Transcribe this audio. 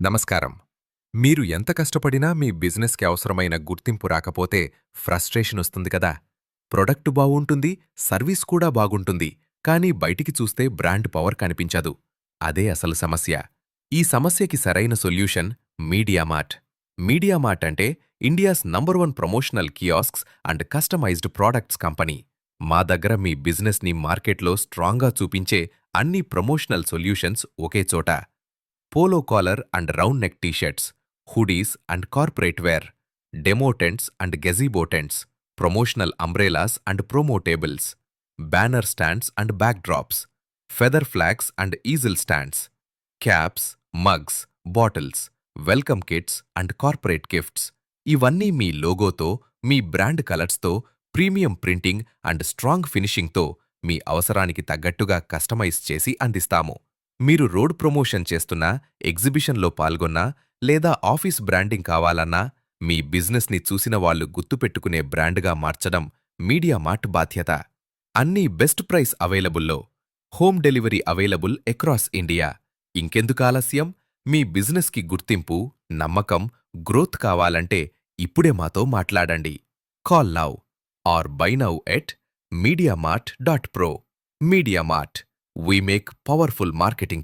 నమస్కారం. మీరు ఎంత కష్టపడినా మీ బిజినెస్‌కి అవసరమైన గుర్తింపు రాకపోతే ఫ్రస్ట్రేషన్ వస్తుంది కదా! ప్రొడక్ట్ బావుంటుంది, సర్వీస్ కూడా బాగుంటుంది, కానీ బయటికి చూస్తే బ్రాండ్ పవర్ కనిపించదు. అదే అసలు సమస్య. ఈ సమస్యకి సరైన సొల్యూషన్ మీడియామార్ట్. మీడియామార్ట్ అంటే India's number 1 promotional kiosks and customized products company. మా దగ్గర మీ బిజినెస్‌ని మార్కెట్‌లో స్ట్రాంగ్‌గా చూపించే అన్ని ప్రమోషనల్ సొల్యూషన్స్ ఒకే చోట. Polo collar and round neck t-shirts, hoodies and corporate wear, demo tents and gazebo tents, promotional umbrellas and promo tables, banner stands and backdrops, feather flags and easel stands, caps, mugs, bottles, welcome kits and corporate gifts. ఇవన్నీ మీ లోగోతో, మీ brand కలర్స్తో, premium printing and strong ఫినిషింగ్తో మీ అవసరానికి తగ్గట్టుగా customise చేసి అందిస్తాము. మీరు రోడ్ ప్రమోషన్ చేస్తున్నా, ఎగ్జిబిషన్లో పాల్గొన్నా, లేదా ఆఫీస్ బ్రాండింగ్ కావాలన్నా, మీ బిజినెస్ని చూసిన వాళ్ళు గుర్తుపెట్టుకునే బ్రాండ్గా మార్చడం మీడియామార్ట్ బాధ్యత. అన్నీ బెస్ట్ ప్రైస్ అవైలబుల్లో. Home delivery available across India. ఇంకెందుకు ఆలస్యం? మీ బిజినెస్కి గుర్తింపు, నమ్మకం, గ్రోత్ కావాలంటే ఇప్పుడే మాతో మాట్లాడండి. Call now or buy now at mediamart.pro. MediaMart. We make powerful marketing